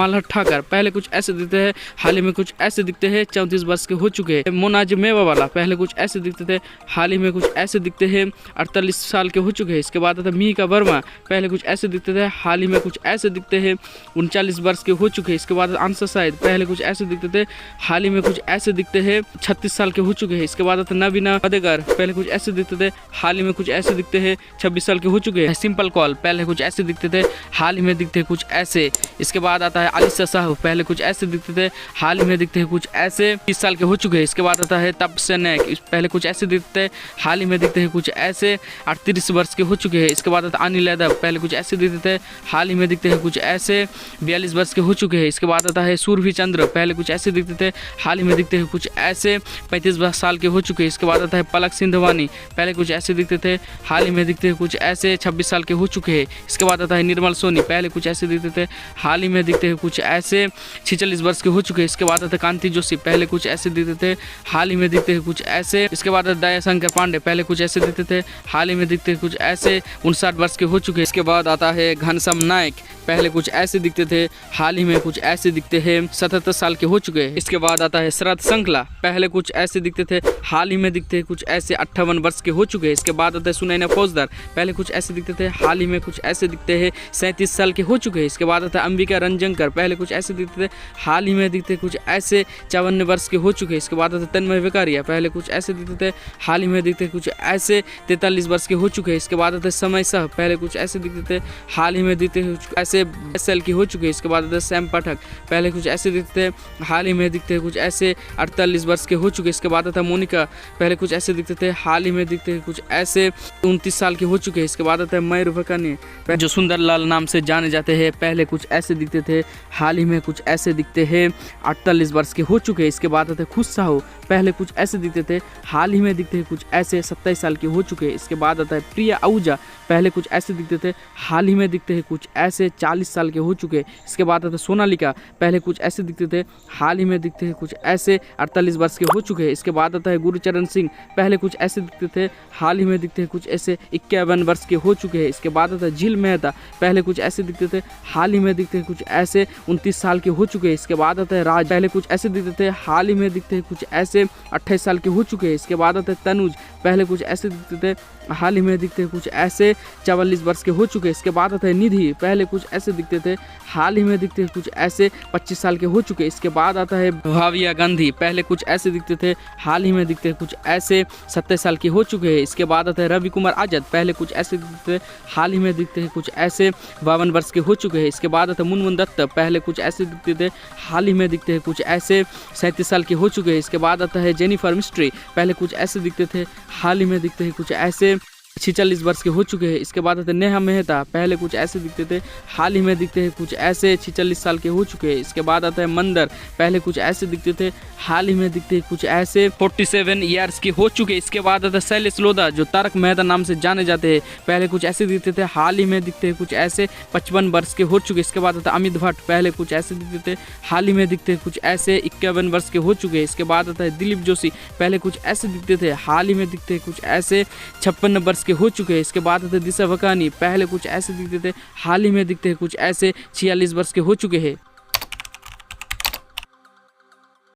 मालहर ठाकर पहले कुछ ऐसे दिखते हैं, हाल ही में कुछ ऐसे दिखते हैं, 34 वर्ष के हो चुके हैं। मोनाज मेवावाला पहले कुछ ऐसे दिखते थे, हाल ही में कुछ ऐसे दिखते हैं, 48 साल के हो चुके हैं। इसके बाद आता है मिका वर्मा, पहले कुछ ऐसे दिखते थे, हाल ही में कुछ ऐसे दिखते हैं, 39 वर्ष के हो चुके हैं। इसके बाद अंसर साहिद पहले कुछ ऐसे दिखते थे, हाल ही में कुछ ऐसे दिखते हैं, 36 साल के हो चुके हैं। इसके बाद आता है नबीना फतेहगर, पहले कुछ ऐसे दिखते थे, हाल ही में कुछ ऐसे दिखते हैं, 26 साल के हो चुके हैं। सिंपल कॉल पहले कुछ ऐसे दिखते थे, हाल ही में दिखते हैं कुछ ऐसे। इसके बाद आता है अलीसा साहब, पहले कुछ ऐसे दिखते थे, हाल ही में दिखते हैं कुछ ऐसे, 30 साल के हो चुके हैं। इसके बाद आता है तबसनेक, पहले कुछ ऐसे दिखते हैं, हाल ही में दिखते हैं कुछ ऐसे, 38 वर्ष के हो चुके हैं। इसके बाद आता है अनिल यादव, पहले कुछ ऐसे दिखते थे, हाल ही में दिखते हैं कुछ ऐसे, 42 वर्ष के हो चुके हैं। इसके बाद आता है सूरभी चंद्र, पहले कुछ ऐसे दिखते थे, हाल ही में दिखते हैं कुछ ऐसे, 35 साल के हो चुके हैं। इसके बाद आता है पलक सिंधवानी, पहले कुछ ऐसे दिखते थे, हाल ही में दिखते हैं कुछ ऐसे, 26 साल के हो चुके हैं। इसके बाद आता है निर्मल सोनी, पहले कुछ ऐसे दिखते थे, हाल ही में दिखते हैं कुछ ऐसे, 46 वर्ष के हो चुके हैं। इसके बाद आता है कांति जोशी, पहले कुछ ऐसे दिखते थे, हाल ही में दिखते हैं कुछ ऐसे। इसके बाद दया शंकर पांडे, पहले कुछ ऐसे दिखते थे, हाल ही में दिखते हैं कुछ ऐसे, 59 वर्ष के हो चुके हैं। इसके बाद आता है घनश्याम नायक, पहले कुछ ऐसे दिखते थे, हाल ही में कुछ ऐसे दिखते हैं, 77 साल के हो चुके हैं। इसके बाद आता है शरद संकला, पहले कुछ ऐसे दिखते थे, हाल ही में दिखते हैं कुछ ऐसे, 58 वर्ष के हो चुके हैं। इसके बाद आता है सुनैना फौजदार, पहले कुछ ऐसे दिखते थे, हाल ही में कुछ ऐसे दिखते हैं, 37 साल के हो चुके हैं। इसके बाद आता है अंबिका रंजनकर, पहले कुछ ऐसे दिखते थे, हाल ही में दिखते कुछ ऐसे, 54 वर्ष के हो चुके हैं। इसके बाद आता है तन्मय वेकारिया, पहले कुछ ऐसे दिखते थे, हाल ही में दिखते कुछ ऐसे, 43 वर्ष के हो चुके हैं। इसके बाद आता है समय साह, पहले कुछ ऐसे दिखते थे, हाल ही में दिखते ऐसे, 22 साल की हो चुके हैं। इसके बाद आता है सैम पाठक, पहले कुछ ऐसे दिखते थे, हाल ही में दिखते कुछ ऐसे, 48 वर्ष के हो चुके हैं। इसके बाद आता है मोनिका, पहले कुछ ऐसे दिखते थे, हाल ही में दिखते कुछ ऐसे, 29 साल के हो चुके हैं। इसके बाद आता है मयूर भकानी, जो सुंदरलाल नाम से जाने जाते हैं, पहले कुछ ऐसे दिखते थे, हाल ही में कुछ ऐसे दिखते हैं, 48 वर्ष के हो चुके हैं। इसके बाद आता है खुश साहू, पहले कुछ ऐसे दिखते थे, हाल ही में दिखते हैं कुछ ऐसे, 27 साल के हो चुके हैं। इसके बाद आता है प्रिया आहूजा, पहले कुछ ऐसे दिखते थे, हाल ही में दिखते हैं कुछ ऐसे, 40 साल के हो चुके हैं। इसके बाद आता है सोनालिका, पहले कुछ ऐसे दिखते थे, हाल ही में दिखते हैं कुछ ऐसे, 48 वर्ष के हो चुके हैं। इसके बाद आता है गुरुचरण सिंह, पहले कुछ ऐसे दिखते थे, हाल ही में दिखते हैं कुछ ऐसे, 51 वर्ष के हो चुके हैं। इसके बाद आता है झील मेहता, पहले कुछ ऐसे दिखते थे, हाल ही में दिखते हैं कुछ ऐसे, 29 साल के हो चुके हैं। इसके बाद आता है राज, पहले कुछ ऐसे दिखते थे, हाल ही में दिखते हैं कुछ ऐसे, 28 साल के हो चुके हैं। इसके बाद आता है तनुज, पहले कुछ ऐसे दिखते थे, हाल ही में दिखते हैं कुछ ऐसे, 44 वर्ष के हो चुके हैं। इसके बाद आता है निधि, पहले कुछ ऐसे दिखते थे, हाल ही में दिखते हैं कुछ ऐसे, 25 साल के हो चुके हैं। इसके बाद आता है भाविया गांधी, पहले कुछ ऐसे दिखते थे, हाल ही में दिखते हैं कुछ ऐसे, 27 साल के हो चुके हैं। इसके बाद आता है रवि कुमार आजाद, पहले कुछ ऐसे दिखते थे, हाल ही में दिखते हैं कुछ ऐसे, 52 वर्ष के हो चुके हैं। इसके बाद आता है मुनमुन दत्त, पहले कुछ ऐसे दिखते थे, हाल ही में दिखते हैं कुछ ऐसे, 37 साल के हो चुके हैं। इसके बाद आता है जेनिफर मिस्ट्री, पहले कुछ ऐसे दिखते थे, हाल ही में दिखते हैं कुछ ऐसे, 46 वर्ष के हो चुके हैं। इसके बाद आते नेहा मेहता, पहले कुछ ऐसे दिखते थे, हाल ही में दिखते हैं कुछ ऐसे, 46 साल के हो चुके हैं। इसके बाद आता है मंदर, पहले कुछ ऐसे दिखते थे, हाल ही में दिखते हैं कुछ ऐसे, 47 ईयर्स के हो चुके हैं। इसके बाद आता है शैलेश लोधा, जो तारक मेहता नाम से जाने जाते हैं, पहले कुछ ऐसे दिखते थे, हाल ही में दिखते हैं कुछ ऐसे, 55 वर्ष के हो चुके हैं। इसके बाद आता है अमित भट्ट, पहले कुछ ऐसे दिखते थे, हाल ही में दिखते हैं कुछ ऐसे, 51 वर्ष के हो चुके हैं। इसके बाद आता है दिलीप जोशी, पहले कुछ ऐसे दिखते थे, हाल ही में दिखते हैं कुछ ऐसे, 56 वर्ष के हो चुके हैं। इसके बाद दिशा वकानी, पहले कुछ ऐसे दिखते थे, हाल ही में दिखते हैं कुछ ऐसे, 46 वर्ष के हो चुके हैं।